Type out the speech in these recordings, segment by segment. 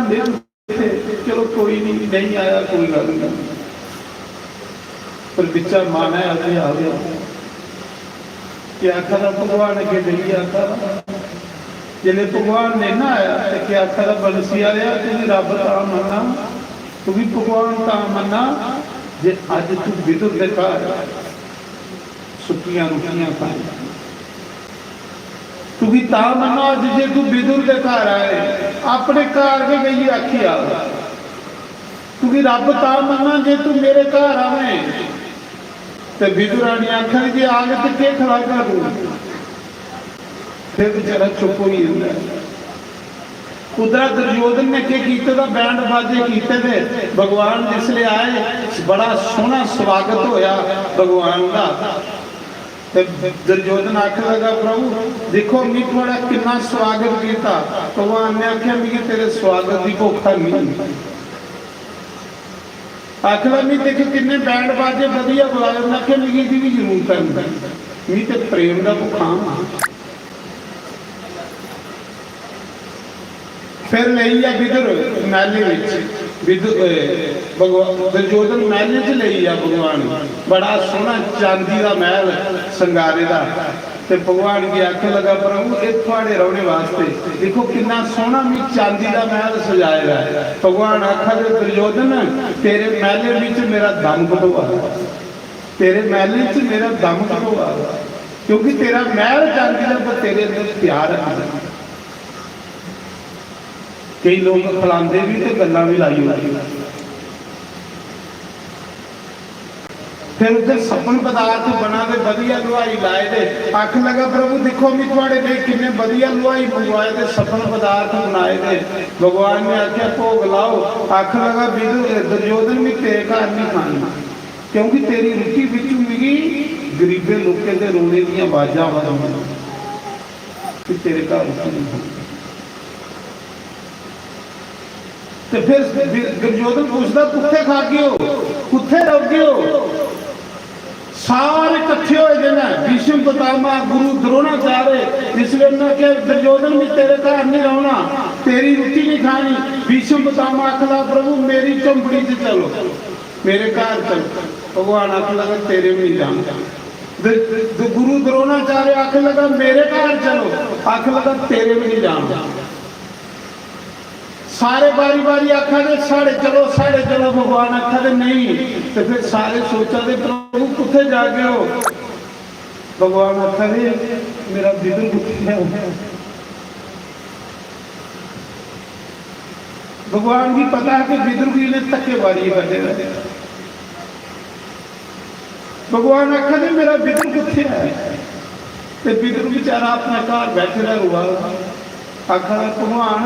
बिठाते चलो कोई नहीं आया कोई गल नहीं, पर बिचा मन है अभी आ गया क्या आखा भगवान अगे नहीं आता। जिले भगवान ने ना आया तो क्या आखा बंसी आया तू भी रब ता मना, तू भी भगवान ता मना जे अज तू विदुर दे घर सुक्कियां रोटियां खाए, तू भी ता मना अज जे तू विदुर दे घर आए अपने घर के गई आखी आ, तू भी रब ता मना जे तू मेरे घर आवे। तो विदुरा ने आखिया जे आ गए तो क्या खिलागा तू, फिर बेचारा चुप हो ही उधर दुर्योधन ने क्या किया, बैंड बाजे किए थे। भगवान जिसले आए बड़ा सोहना स्वागत होया भगवान का। दुर्योधन आखने लगा प्रभु देखो मैं थोड़ा कितना स्वागत किया। भगवान ने आख्या मैं तेरे स्वागत की भुखा नहीं। आखला मैं देखे किन्ने बैंड बाजे वधिया बुलाए, मैं आख्या मैं इसकी भी जरूरत है, मैं तो प्रेम का भुखा हाँ। फिर ले आ विदुर महले दुर्योधन महल च ले आ भगवान, बड़ा सोहना चांदी का महल संगारे का। तो भगवान की आख लगा प्रभु ये थोड़े रहने वास्ते देखो कितना सोहना मैं चांदी का महल सजाया है। भगवान आखा दे दुर्योधन तेरे महले विच मेरा दम कटवा, तेरे महले च मेरा दम कटवा, क्योंकि तेरा महल चांदी का पर तेरे अंदर प्यार है। कई लोग खिलाते भी तो गल्लां भी लाई होती। फिर उधर सपन पदार्थ बना के वधिया लुहाई लाए थे। आख लगा प्रभु देखो मैं थोड़े लिए किन्ने वधिया लुहाई मंगवाए थे, सपन पदार्थ बनाए थे। भगवान ने आख्या भोग लाओ। आख लगा दुर्योधन में तेरे घर नहीं खाना, क्योंकि तेरी रुचि बिचू मिगी गरीबे लोगों के रोने दी आवाज़ां कि तेरे घर रुचि नहीं खानी। तो फिर दुर्योधन पूछता कुत्थे खा गए हो, कुत्थे रह गए हो। सारे इकट्ठे हो जाना, भीष्म पितामह गुरु द्रोणाचार्य, जिसलिए उन्होंने कहा दुर्योधन भी तेरे घर नहीं रहना, तेरी रोटी नहीं खानी। भीष्म पितामह आखला प्रभु मेरी झोंपड़ी से चलो, मेरे घर चलो। भगवान आख लगा तेरे भी नहीं जाना। गुरु द्रोणाचार्य आख लगा मेरे घर चलो, आख लगा तेरे भी नहीं जाना। सारे बारी बारी आखा दे साढ़े चलो। भगवान आखा दे नहीं। तो फिर सारे सोचा दे प्रभु कुत्थे जा गए हो। भगवान आखा दे मेरा विदुर कुत्थे है। भगवान की पता है कि विदुर जी ने धक्केबाजी कर। भगवान आखा दे मेरा विदुर कुत्थे है। तो विदुर बेचारा अपने घर बैठे रहा रुआ। आखा भगवान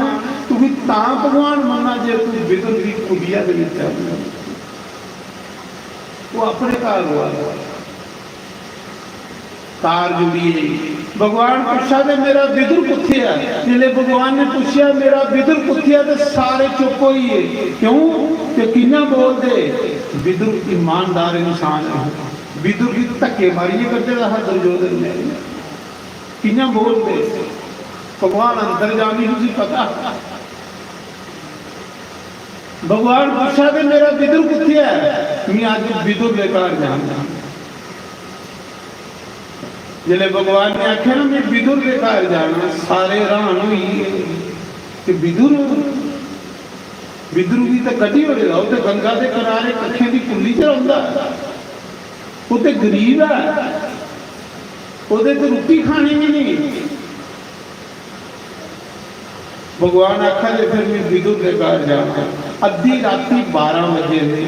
तू भी ता भगवान मना जे तू विदुर की कुटिया के वो अपने घर हुआ कार जुड़ी। भगवान पूछा दे मेरा विदुर कुत्थे है। जिले भगवान ने पूछा मेरा विदुर कुत्थे है तो सारे चुप हो ही है। क्यों कि किन्ना बोल दे विदुर ईमानदार इंसान है। विदुर की धक्के मारी करते रहा दुर्योधन ने, किन्ना बोल दे। भगवान अंदर जानी तुझे पता। भगवान पूछा कि मेरा विदुर किथे है। मैं आज विदुर लेकर जाना। जिले भगवान ने आख्या ना मैं विदुर लेकर जाना, सारे हैरान हुई कि विदुर भी तो कटी हो रहा, वो गंगा के किनारे कखे की कुली च रहा, वो तो गरीब है, वो तो रोटी खानी भी नहीं। भगवान आखा जे फिर मैं विदुर के घर जाना। अद्धी राती 12 बजे ने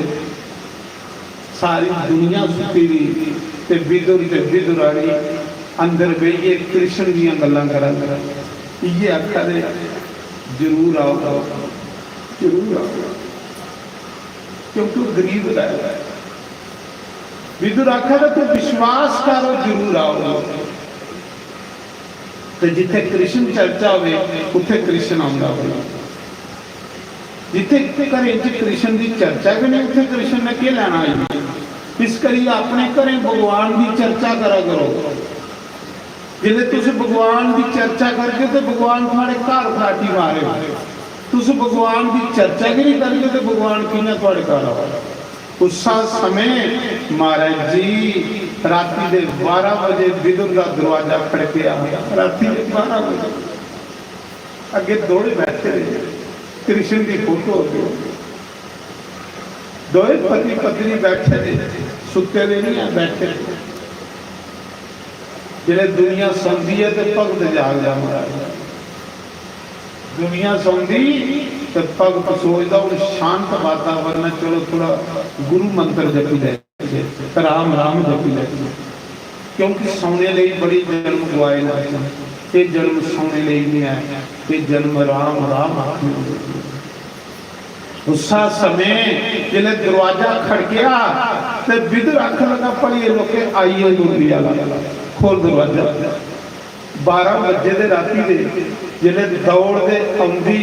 सारी दुनिया सुती रही ते विदुर ते विदुरानी अंदर बहिए कृष्ण दी गल्लां करा। ये आखा दे जरूर आओ, जरूर आओ, क्योंकि गरीब है। विदुर आखा दे तू विश्वास करो जरूर आओ। तो जिथे कृष्ण चर्चा हो उत्थे कृष्ण आता हो, जिथे घर कृष्ण की चर्चा भी नहीं उत्थे कृष्ण ने क्या लेना है। इस करिए अपने घरें भगवान की चर्चा करा करो। जिले तुम भगवान की चर्चा करके तो भगवान तुम्हारे घर फराटी मारे। तुस भगवान की चर्चा की नहीं करके तो भगवान किन्ना तुहाडे घर आवा। उस समय महाराज जी राती दे 12 बजे विदुर का दरवाजा खड़किया। राती दे 12 बजे अगे दोवे बैठे रहे, कृष्ण की फोटो होगी, दोवे पति पत्नी बैठे रहे, सुते दे नहीं है, बैठे जिले दुनिया सौंदी है तो भगत जागदा। महाराज दुनिया सौंदी तो भगत सोचता हूँ शांत वातावरण, चलो थोड़ा गुरु मंत्र जपी ले, राम राम जपी ले, क्योंकि सोने लिए बड़ी जन्म गवाए ना, ये जन्म सोने लिए नहीं है, ये जन्म राम राम आखने। उस समय जिले दरवाजा खड़किया तो विदुर अख लगा पड़ी लोग आइए मुरली वाला खोल दरवाजा। 12 बजे दे राती दे जिले दौड़ दे आउंदी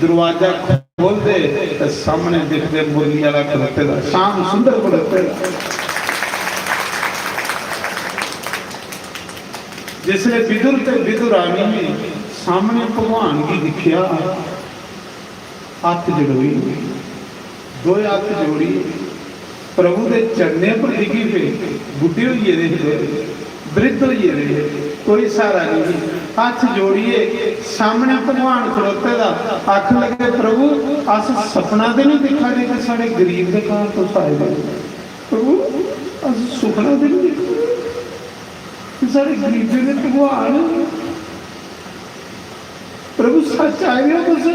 दरवाजा खोल दे तो सामने दिखते मुरली वाला खड़ोते दा, शाम सुंदर खड़ोते दा। जिसले विदुर ते विदुरानी ने सामने भगवान की दिखिया, हाथ जोड़ी, दो हाथ जोड़ी प्रभु के चरने पर डिगी पे, बुढ़े हुए रहे, वृद्ध हुए रहे, कोई सहारा नहीं, हाथ जोड़िए सामने भगवान खड़ोते दा। आख लगे प्रभु अस सपना तो नहीं देखा दे कि साढ़े गरीब के घर तो आए, प्रभु अस सुपना तो नहीं देखा साढ़े गरीब के भगवान, प्रभु सच आए हो तुस,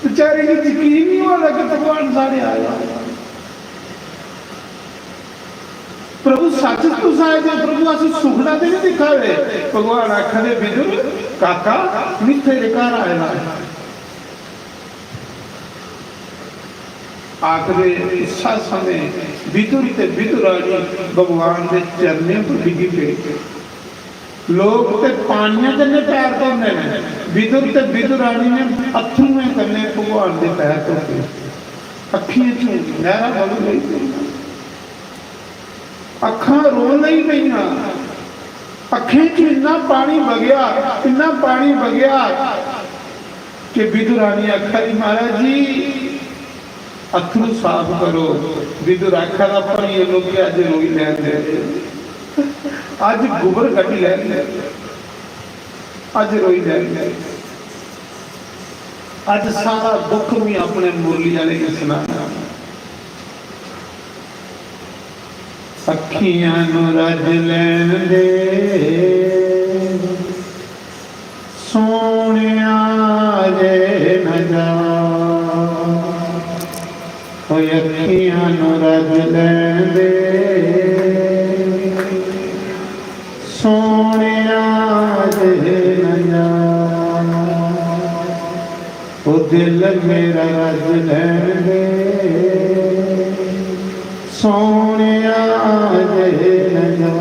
बेचारे की यकीन नहीं हो रहा कि भगवान साढ़े आया। प्रभु सच तुस आए थे, प्रभु असं सुखना तो नहीं दिखा दे। भगवान आखदे विदुर काका मैं तेरे घर आया। आखदे इस समय विदुर ते विदुरानी भगवान के चरणों पर डिगी पे। लोग ते पानियां कन्ने पैर धोंदे ने, विदुर ते विदुरानी ने अथरूएं कन्ने भगवान के पैर धोते, अखियां चों नहरा बग गई, अखा रो नहीं पईयां, अखियां च इन्ना पानी बगया, इन्ना पानी बगया कि विदुरानी आखा जी महाराज जी अथरू साफ करो। विदुर आखा दा पानी लोग अज रोई लैंदे, अज गुबर कट लैंदे, अज रोई लैंदे, अज सारा दुख भी अपने मुरली वाले ने सुनाना। अखियां नू रज लैन दे सोनिया जे न जा, अखियां नू रज लैन दे सोनिया जे न जा, ओ दिल मेरा रज लैन दे सोनिया जे न जा।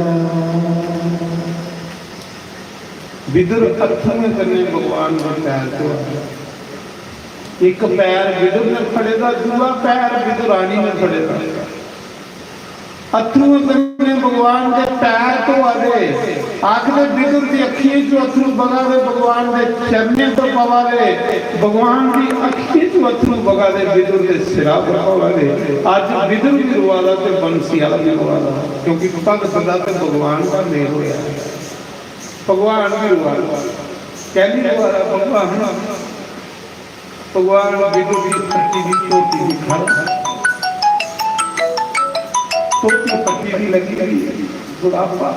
विदुर अथरूएं कन्ने भगवान के पैर तो एक पैर विदुर ने फड़ेगा, दूसरा पैर विदुरानी ने फड़ेगा। अथरूएं कन्ने भगवान के पैर तो आदे, आखदे विदुर की अखियों चो अथरू बगावे, भगवान के चरने तो पवावे, भगवान की अखियों चो अथरू बगावे, विदुर के सिरा पर पवावे। आज विदुर भी रुवाला ते बंसी वाला भी रुवाला, क्योंकि पग सदा ते भगवान का मेल होया, भगवान भी रुवाला, कहली रुवाला भगवान, भगवान विदुर की पट्टी की चोटी की खड़ा, चोटी पट्टी की लगी हुई बुढ़ापा।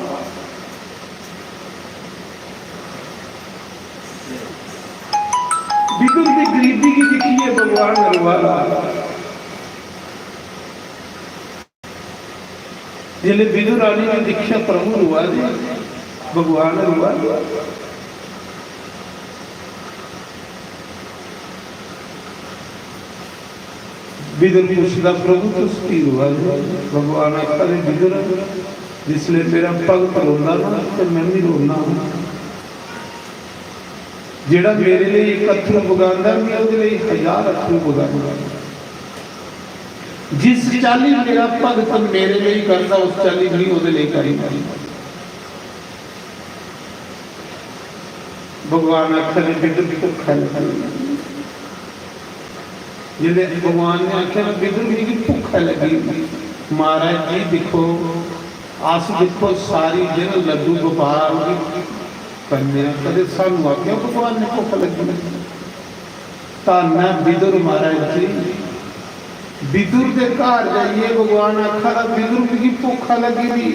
विदुर की गरीबी की दिखी है भगवान रुवाला। जिले विदुरानी ने दीक्षा प्रभु रुवाले, भगवान रुवाला। विदुर पूछता प्रभु तुझकी रुवाले, भगवान आखदा विदुर जिसले मेरा भगत रोंदा ना तो मैं भी रोना, जेड़ा मेरे लिए एक अथरू बगांदा मैं उसके लिए 1000 अथरू बगांदा। जिस चाली मेरा भगत मेरे लिए करता उस चाली नहीं उसके लिए करी। भगवान आखदे विदुर भुखा नहीं, जिले भगवान ने आख्या बिदुर जी की भुख लगी। महाराज जी देखो अस देखो सारी दिन लड्डू गोपाल करने कदे सानू आख्या भगवान ने भुख लगी। धन है बिदुर महाराज जी, बिदुर के घर जाइए भगवान आखा बिदुर की भुख लगी भी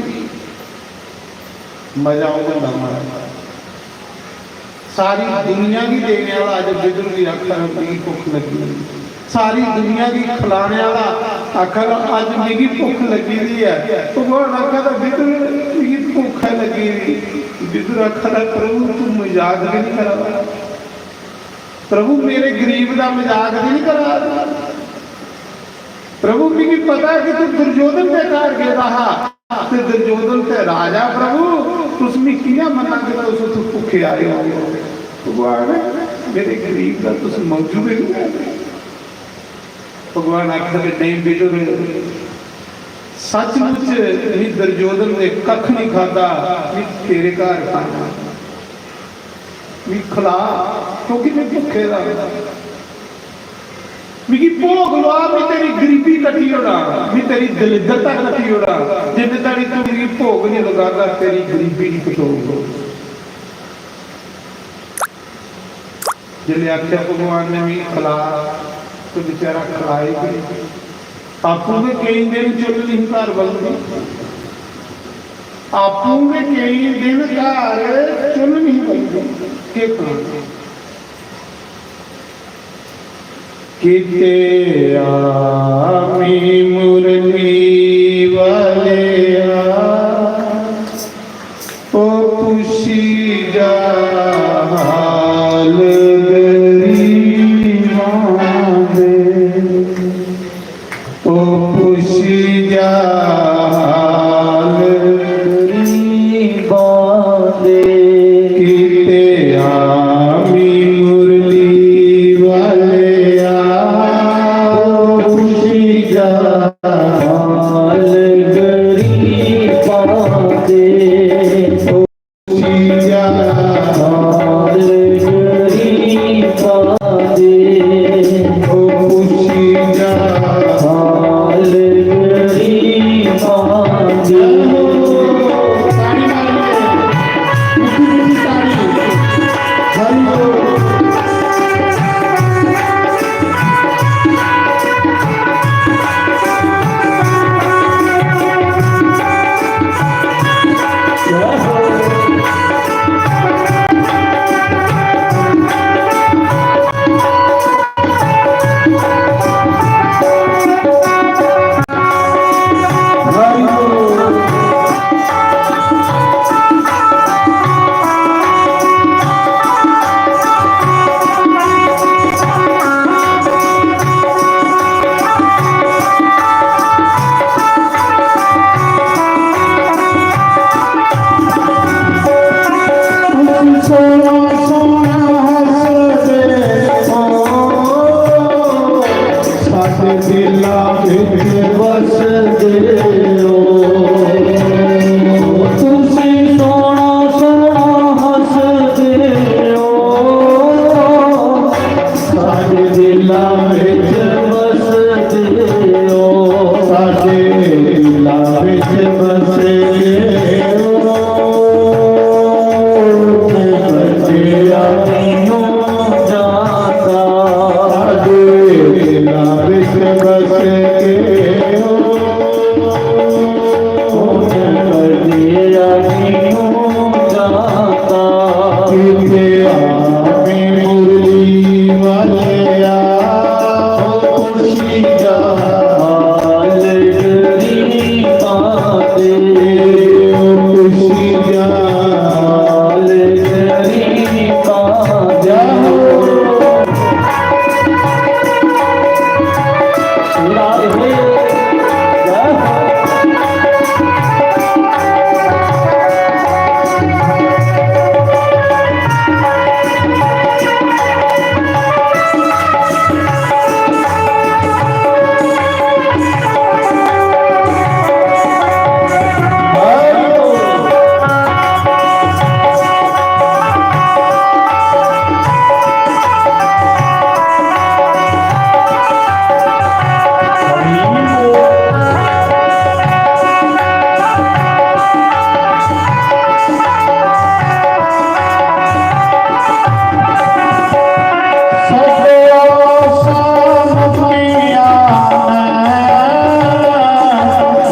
मजा हो जाता महाराज। सारी दुनिया की देने वाला अज बिदुर की आखा मेरी भुख लगी, सारी दुनिया की खिलाने वाला आखर अज मेरी भुख लगी हुई है। भगवान आखा बिदुर की भुख लगी हुई। बिदुर आखा प्रभु तू मजाक भी नहीं करा, प्रभु मेरे गरीब का मजाक भी नहीं करा। प्रभु भी पता है कि तू दुर्योधन के घर गया रहा, दुर्योधन से राजा प्रभु तुम किया मना के तू भुखे आए हो। भगवान मेरे गरीब का तुम मौजूद ही नहीं। भगवान आखिर नहीं बिदुर सचमुच नहीं दुर्योधन ने कख नहीं खाता तेरे घर खाना भी खिला क्योंकि मैं भुखे का मिगी भोग लवा भी तेरी गरीबी कटी होना भी तेरी दलिद्रता कटी होना जिन्हें तक तू मिगी भोग नहीं लगाता तेरी गरीबी नहीं कटोगा। जिले आख्या भगवान ने भी खिला तो बेचारा खिलाए गए। आपू में कई दिन चल नहीं घर बल्कि आपू में कई दिन घर चल नहीं बल्कि के किते आमी मुरली वाले ओ खुशी जा हाल गरीबां दे ओ खुशी जा हाल गरीबां दे किते आमी मुरली वाले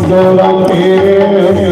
जोरा फेरे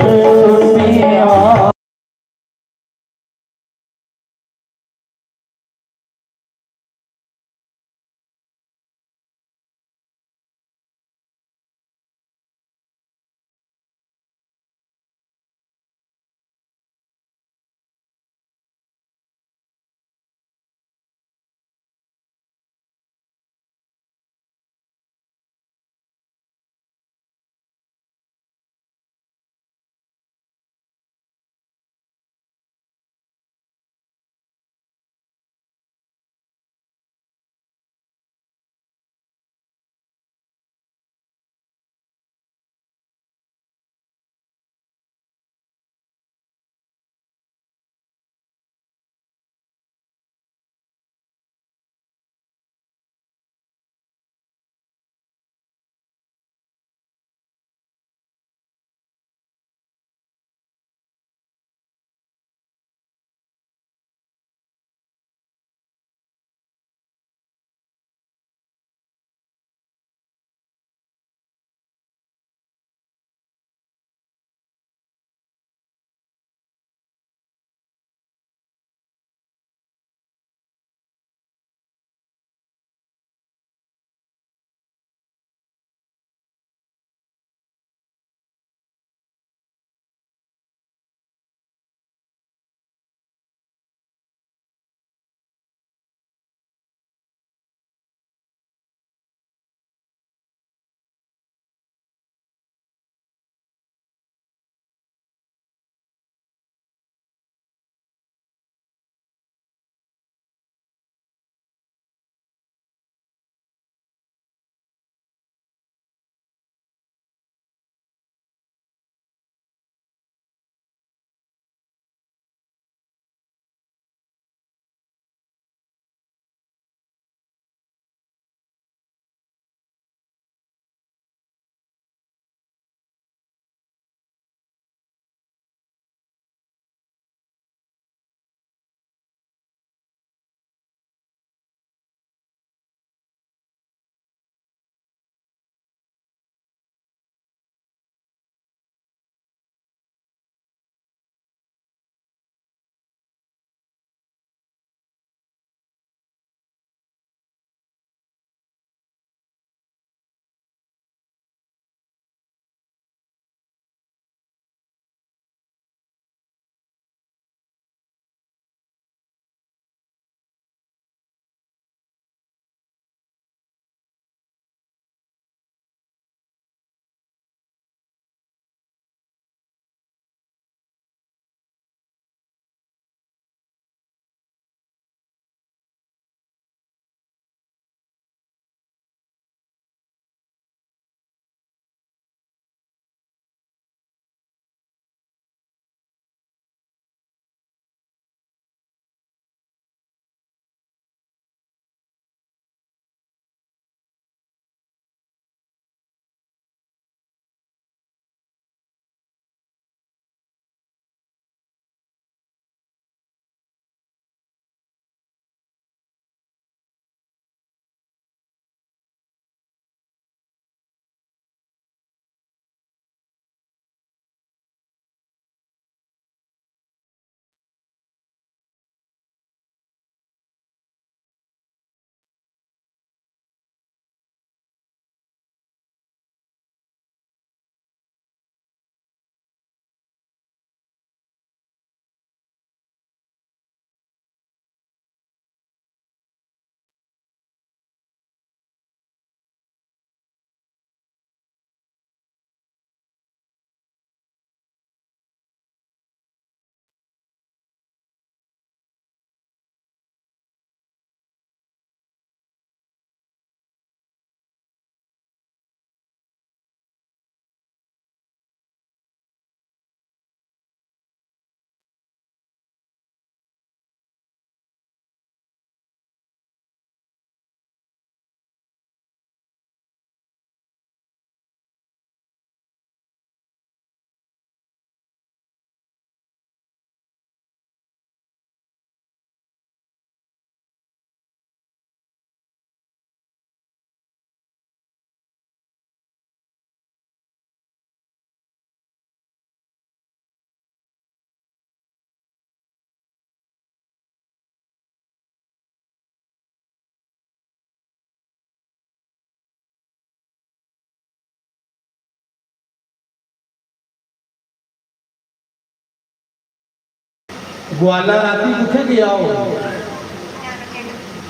ग्वाला राती किथे गया हो,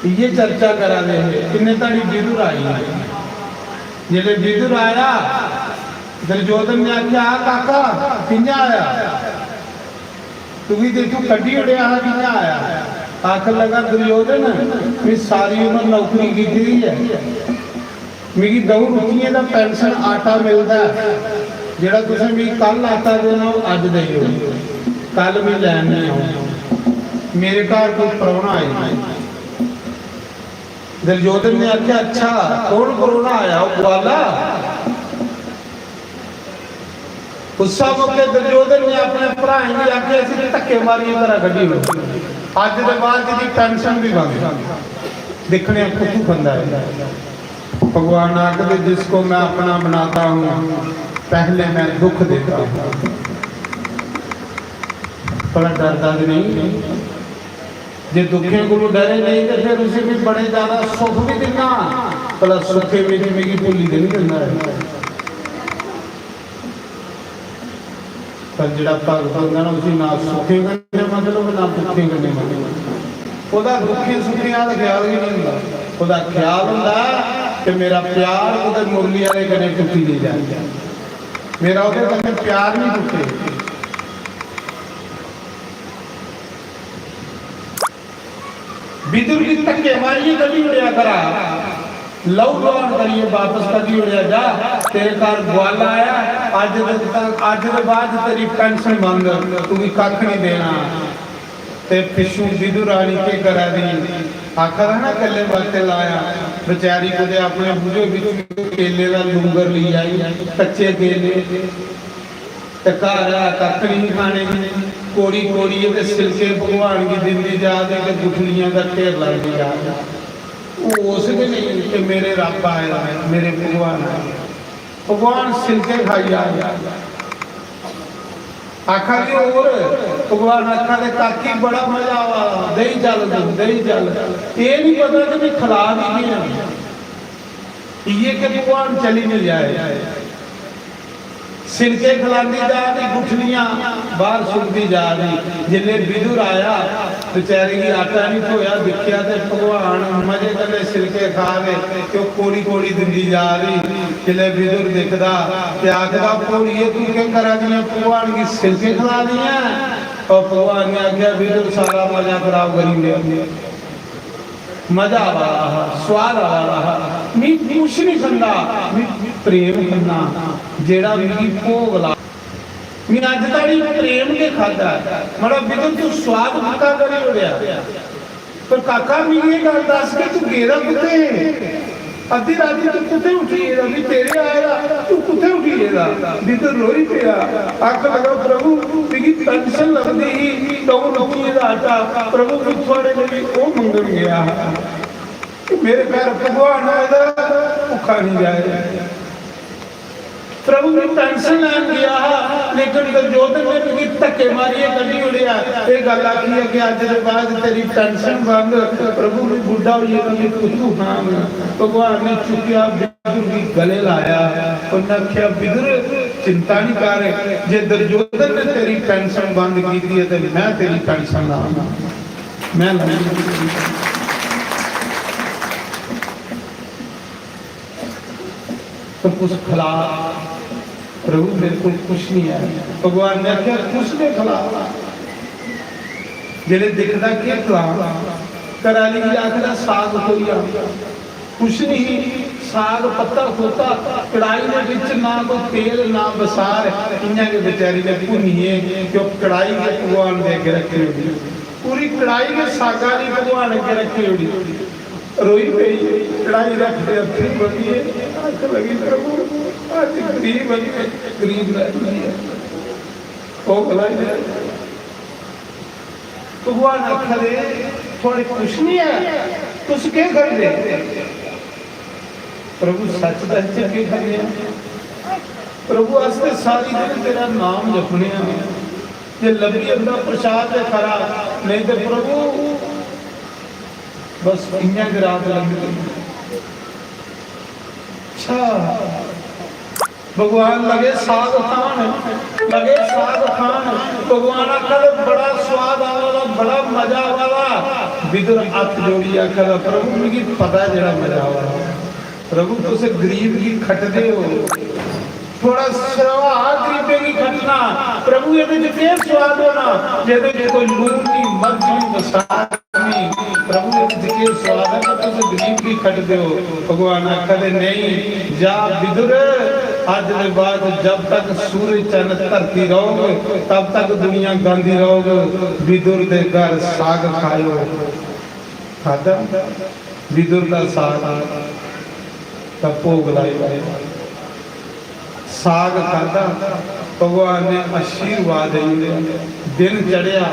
ये चर्चा करा दे किन्ने ताड़ी विदुर आई। जेले विदुर आया दुर्योधन ने आख्या काका किंजा आया, तू भी देखो कड्डी उड़िया किंजा आया। आख लगा दुर्योधन मैं सारी उम्र नौकरी की थी है, मेरी 2 रुपये का पेंशन आटा मिलता है, जेड़ा तुसें भी कल आटा देना अज दे कल भी लैन नहीं आऊँ, मेरे घर कोई परौना आया। दुर्योधन ने आख्या अच्छा कौन परौना आया, वो ग्वाला। उस मौके दुर्योधन ने अपने भरा ने आख्या असं धक्के मारिए तरह कड्डी अज के बाद जी पेंशन भी बंद देखने खुद बंदा है। भगवान आखते जिसको मैं अपना बनाता हूँ पहले मैं दुख देता हूँ। बड़ा डरता भी नहीं, जे दुखे को डरे नहीं तो फिर उसे भी बड़े ज्यादा सुख भी देना, भला सुखे में मेरी भूली तो नहीं देना है। पर जो भगत होंगे ना उसी ना सुखे करने मतलब ना दुखे करने मतलब, वह दुखे सुखे वाला ख्याल ही नहीं होता। वह ख्याल होता कि मेरा प्यार उधर मुरली वाले कने टुटी नहीं जाए, मेरा उधर कने प्यार नहीं टुटे। विदुर की धक्के मारिए कभी उड़िया करा, लव लवान करिए वापस कभी उड़िया जा, तेरे घर ग्वाला आया अज के बाद तेरी पेंशन बंद, तू भी कख नहीं देना। ते पिछू विदुर रानी के करा दी आखा था ना कले वास्ते लाया, बेचारी को अपने बूझे केले का लूंगर ली आई, कच्चे केले घर कख नहीं खाने, कोड़ी कोड़ी सिलके भगवान की दिंदी जा रही, गुठलियां का ढेर लगती जा रहा। उस दिन नहीं कि मेरे रब आया मेरे भगवान आए, भगवान सिलके खाई जा रहा। आखा जी और भगवान आखा दे काकी बड़ा मजा आवा, दही चल दही चल, ये नहीं पता कि मैं खिला भी नहीं, ये कि भगवान चली नहीं जाए। सिलके खिलाती जा रही, गुठलियां बाहर सुनती जा रही। जिले विदुर आया बेचारे की आटा नहीं धोया, दिखिया तो भगवान मजे कने सिलके खा रहे, क्यों कोड़ी कोड़ी दिंदी जा रही। जिले विदुर दिखदा ते आखदा कोड़िए तू क्या करा दिया, भगवान की सिलके खिला दिया। और भगवान ने आख्या विदुर सारा मजा खराब करी ले, मजा आ रहा स्वाद आ रहा, मैं कुछ नहीं खंदा, प्रेम करना जेड़ा मेरी भोग ला, मैं अज ताड़ी प्रेम के खाता मतलब विदुर तू स्वाद पक्का करी उड़िया। पर काका मैं ये गल दस के तू गेरा कुत्ते अद्धी राती तू कुत्ते उठिएगा, भी तेरे आएगा तू कुत्ते उठिएगा। विदुर रोई पिया, आख लगा प्रभु मेरी पेंशन लगती ही 2 रुपये का आटा, प्रभु थोड़े लिए वो मंगन गया, मेरे पैर भगवान भुखा नहीं जाए। प्रभु ने पेंशन लैन गया, लेकिन दुर्योधन ने मेरी धक्के मारिए कभी उड़िया, ये गल आखी है कि अज के बाद तेरी पेंशन बंद। प्रभु ने बुढ़ा हुई कभी कुत्तू नाम भगवान ने चुकिया, विदुर की गले लाया, उन्हें आख्या विदुर चिंता नहीं कर, जे दुर्योधन ने तेरी पेंशन बंद की है तो मैं तेरी पेंशन लाऊंगा, मैं तो कुछ खिला। प्रभु बिल्कुल कुछ नहीं है, भगवान ने आख्या कुछ नहीं खिला, जिले दिखता क्या खिला कराली आखिर साग खोलिया कुछ नहीं, साग पत्ता खोता कढ़ाई के ना कोई तेल ना बसार, इन्हें के बेचारी ने भुनीए क्यों कढ़ाई के भगवान दे के रखे होगी, पूरी कढ़ाई के सागा की भगवान के रखी होगी। रोई गई कढ़ाई रखते अपनी बनिए आंख लगी प्रभु आज गरीब गरीब भगवान आखा दे थोड़े कुछ नहीं है, तुम क्या कर दे प्रभु सच दस के करने, प्रभु वास्ते सारी दिन तेरा नाम जपने, जे लभी अपना प्रसाद है खरा, नहीं तो प्रभु बस इन्या की रात लगी। अच्छा भगवान लगे साग खान, लगे साग खान। भगवान आखल बड़ा स्वाद आवाला, बड़ा मजा आवाला। विदुर हथ जोड़ी आखल प्रभु मुझे पता जरा मजा आवाला। प्रभु तुसे गरीब की खटदे हो, थोड़ा सरवा गरीबे की खटना। प्रभु ये के स्वाद होना जे कोई लून की मर्च नहीं बसात नहीं। प्रभु ये के स्वाद है तो तुसे गरीब की खटदे हो। भगवान आखल नहीं, जा विदुर आज के बाद जब तक सूरज चंद धरती रहोगे तब तक दुनिया गांधी रहोगे। विदुर दे घर साग खाओ। खादा विदुर का साग तब भोग लाई, साग खादा। भगवान ने आशीर्वाद दिया। दिन चढ़िया,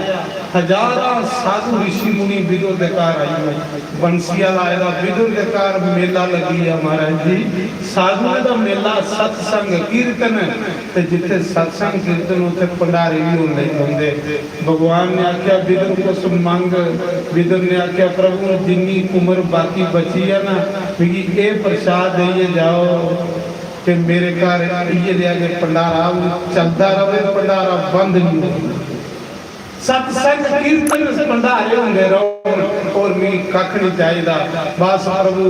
हजारों साधु ऋषि मुनि विदुर के घर आई। बंसिया लाएगा विदुर के घर मेला लगी है महाराज जी। साधुओं का मेला सत्संग कीर्तन ते जिथे सत्संग कीर्तन उथे भंडारे भी होंदे। भगवान ने आख्या विदुर कुछ मंग। विदुर ने आख्या प्रभु जिन्नी उम्र बाकी बची है ना मिगी ये प्रसाद दे जाओ कि मेरे घर ये लिया के भंडारा चलता रहे, भंडारा बंद नहीं हो। सत्संग कीर्तन भंडारे होंगे रहो और मेरी कख नहीं चाहिए। बस प्रभु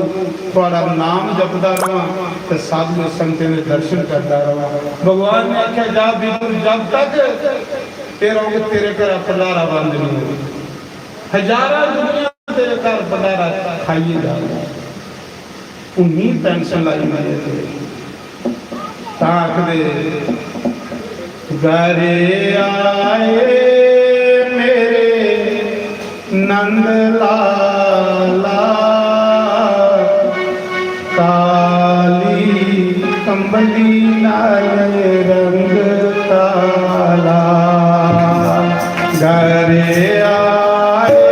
थोड़ा नाम जपदा रहा तो साधु संत ने दर्शन करता रहा। भगवान ने आख्या जा विदुर जब तक तेरे घर भंडारा बंद नहीं हो। हजारों दुनिया तेरे घर भंडारा खाइए जा। उन्हीं पेंशन लाई मैं ताक दे घरे आए मेरे नंद लाला। काली कंबली लाल रंग काला। घरे आए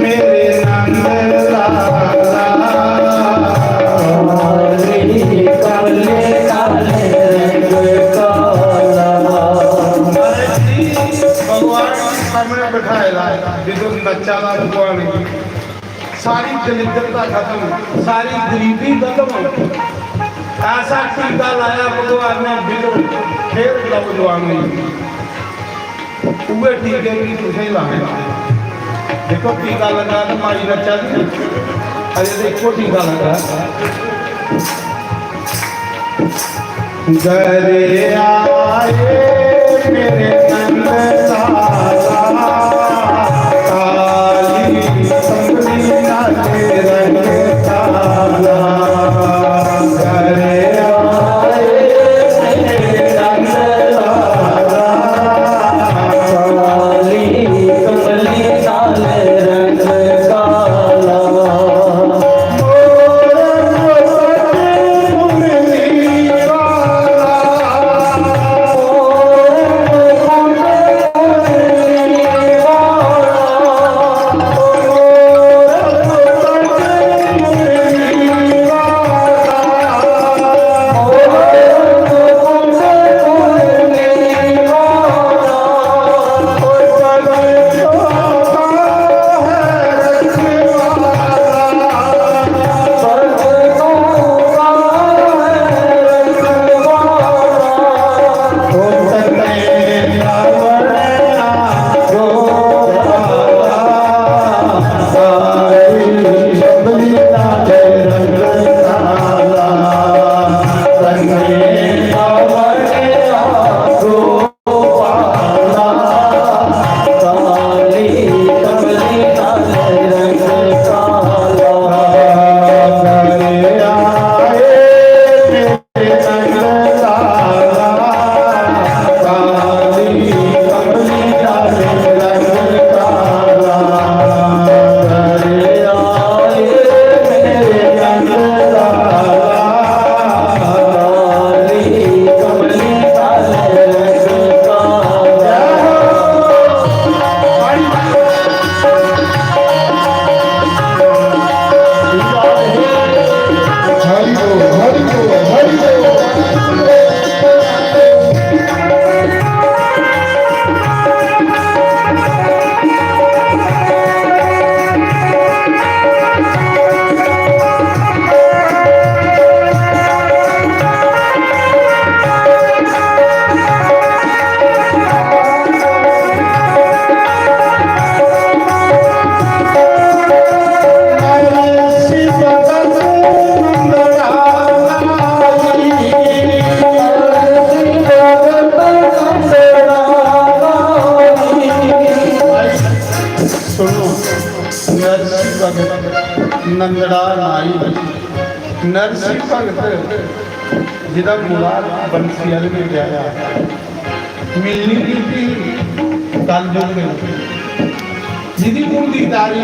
मेरे नंद लाला। भगवान सारी दरिद्रता खत्म, सारी गरीबी खत्म। ऐसा टीका लाया भगवान ने विदुर फिर नौजवान हुई। उहे टीके भी तुझे लाने। देखो टीका लगा तो माई बच्चा भी अरे देखो टीका लगा। घरे आए मेरे नंद लाला। काली कंबली लाले रंग काला। घरे आए मेरे नंद लाला। काली कंबली लाले रंग काला। नरसिंह भगत जिदा मूला बंसी वाले में जाया मिलनी की कल जिदी मूल दीदारी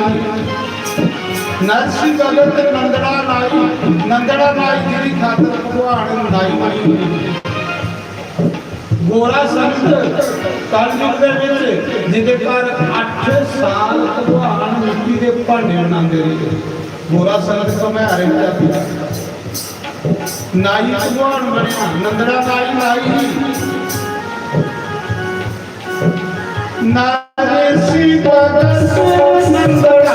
नरसिंह भगत नंदड़ा नाई जिदी खातर भगवान नाई बनी गोरा संत कलयुग दे विच जिदे घर 8 साल भगवान मिट्टी के भांडे बनाते रहे गोरा संत घुमारे नाई भगवान बनया नंदड़ा नाई नरसिंह भगत नंदड़ा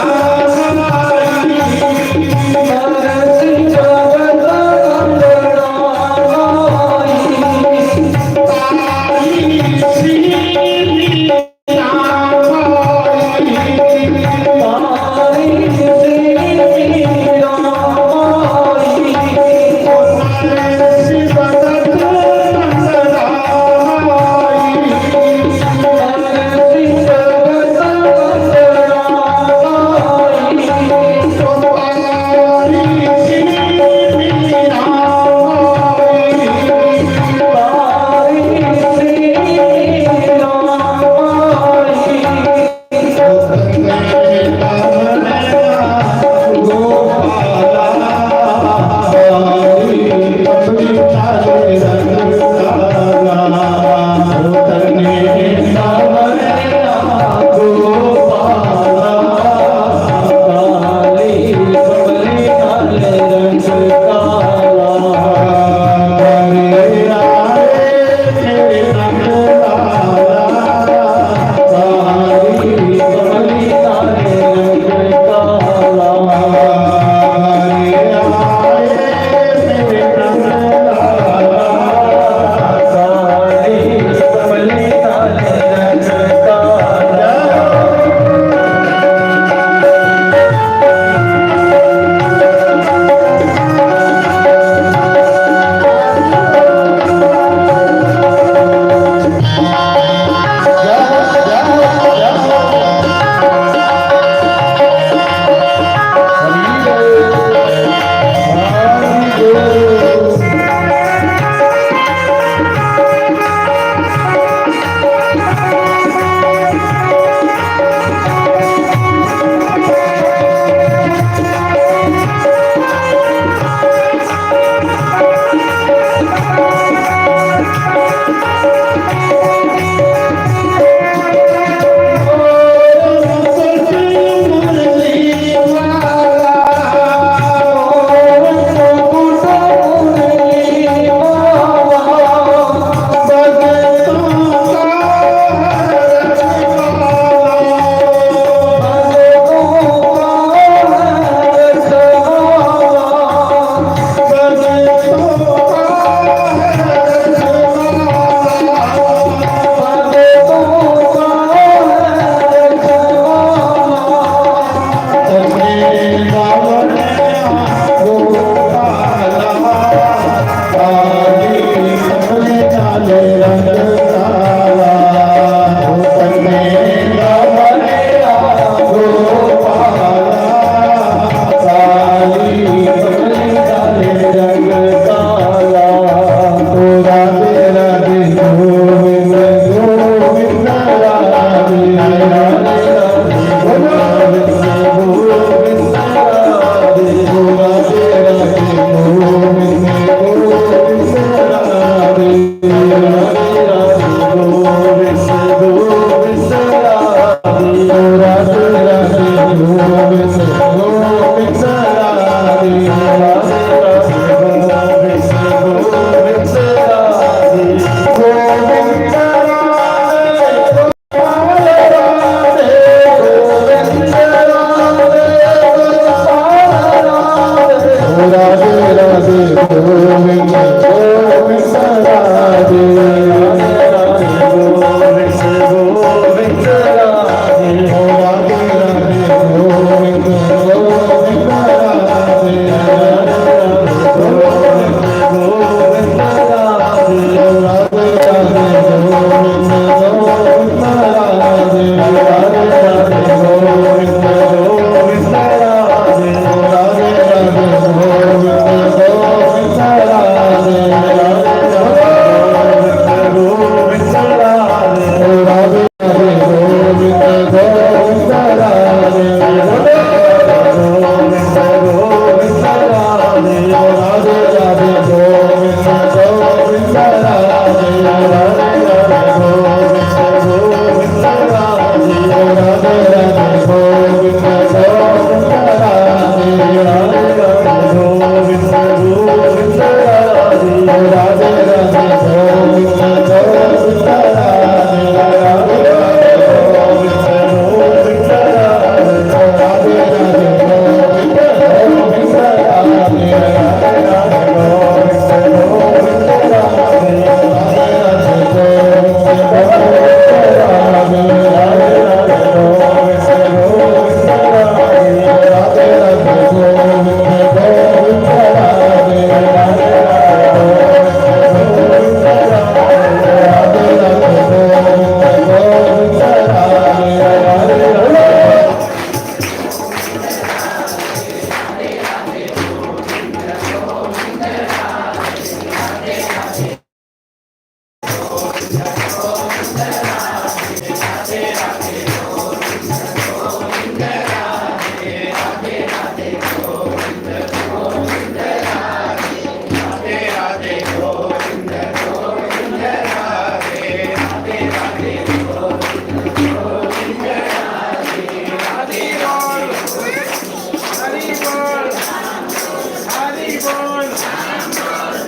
बोल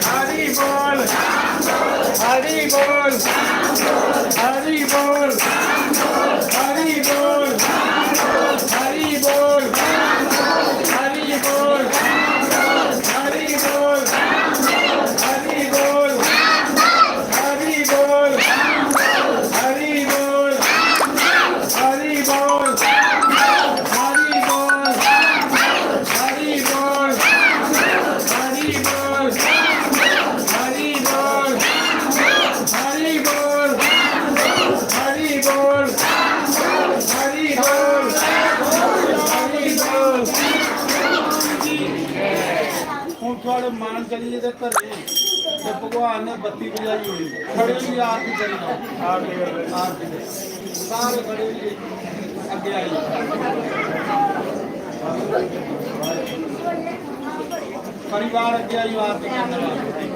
हरि बोल हरि बोल हरि बोल हरि बोल हरि बोल हरि बोल हरि बोल हरि बोल हरि बोल हरि बोल हरि बोल हरि बोल हरि बोल हरि बोल हरि बोल हरि बोल हरि बोल हरि बोल हरि बोल ਹੁਣ ਤੁਹਾਡੇ ਮਨ ਚਲੀਏ ਤੇ ਘਰੇ ਤੇ ਭਗਵਾਨ ਨੇ ਬੱਤੀ ਬੁਝਾਈ ਹੋਈ ਖੜੇ ਵੀ ਆਰਤੀ ਕਰੀ ਆਰਤੀ ਸਾਰੇ ਖੜੇ ਵੀ ਅੱਗੇ ਆਈ परिवार अगे आई आरती करने वाले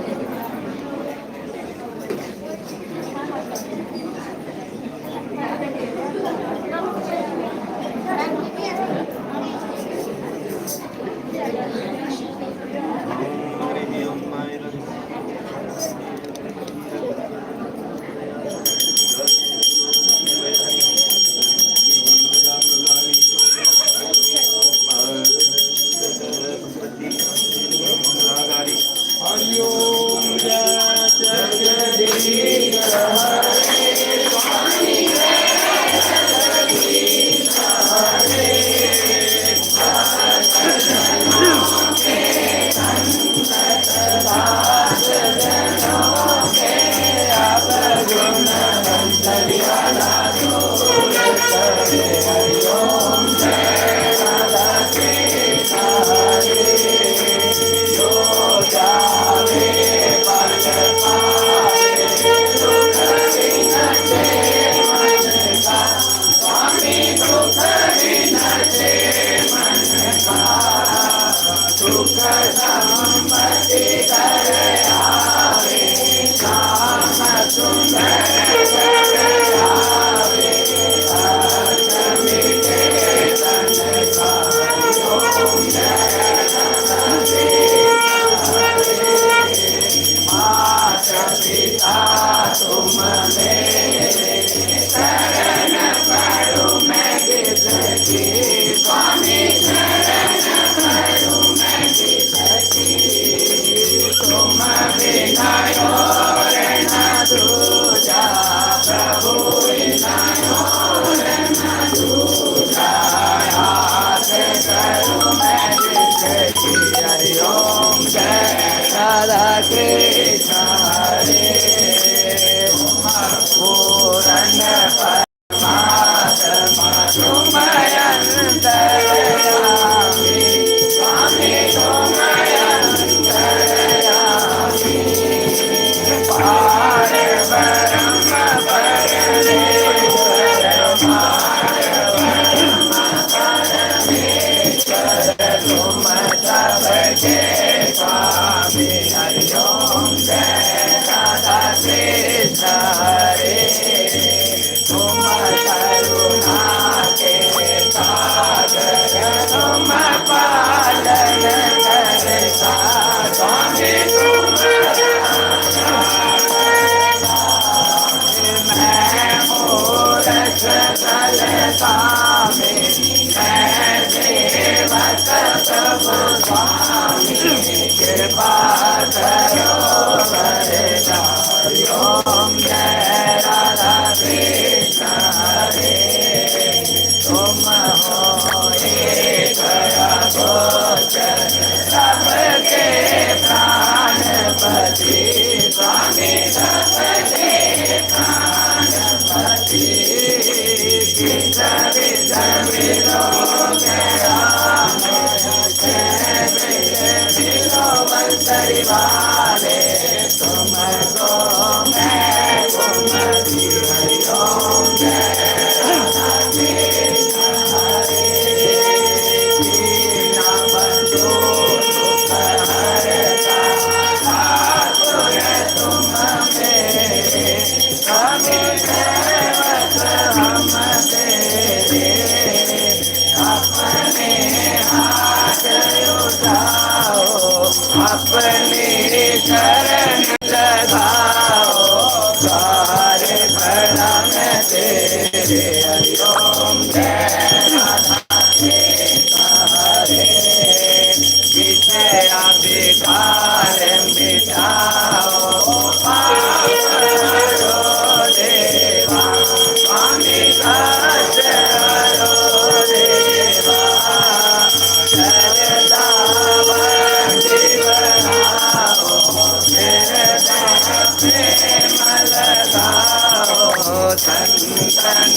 अपनी शरण लगाओ सारे प्रणाम तेरे हरिओम जय राधा कृष्ण हरे विषया विकार मिटाओ पाप हरो देवा स्वामी कष्ट हरो देवा शरदा बंदी बनाओ मेरे प्रेम लगाओ संतन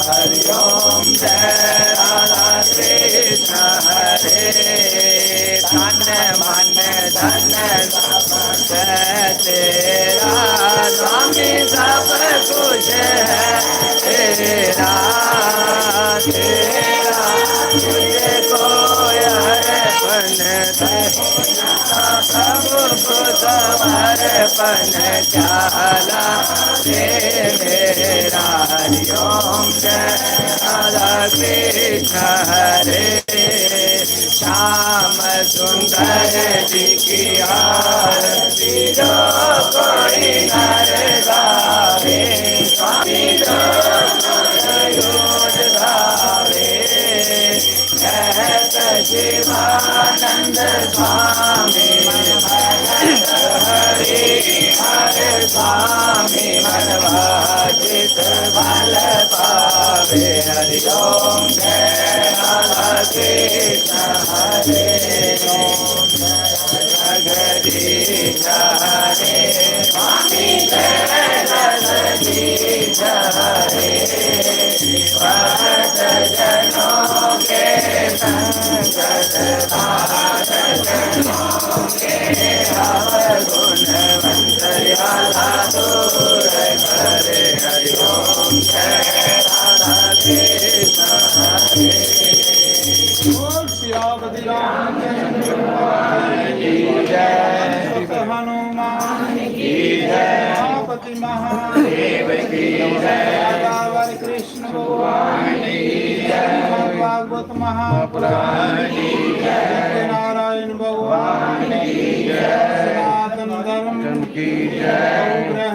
हरिओम जय राधा कृष्ण हरे धन मन धन तेरा स्वामी सब कुछ है तेरा तेरा तुझे कोई अर्पण दे सब कुछ अर्पण चाला तेरा हरिओम जय राधा कृष्ण हरे श्याम सुंदर जी की आरती जो कोई नर गावे स्वामी जो गावे कहत शिवानंद स्वामी हरे हरे स्वामी मनवाजित बल पावे हरिओम जय राधा कृष्ण हरे ओम जगदीश हरे स्वामी जय जगदीश हरे भक्त जनों के संकट हार जनों के अवगुण मंत्रियाला दूर करे हरिओम जय राधा कृष्ण हरे बोल सियावती रामचंद्र भगवान की जय हनुमान की जय महापति महादेव की जय राधावर कृष्ण भगवान की जय भागवत महापुराण की जय नारायण भगवान की जय सनातन धर्म की जय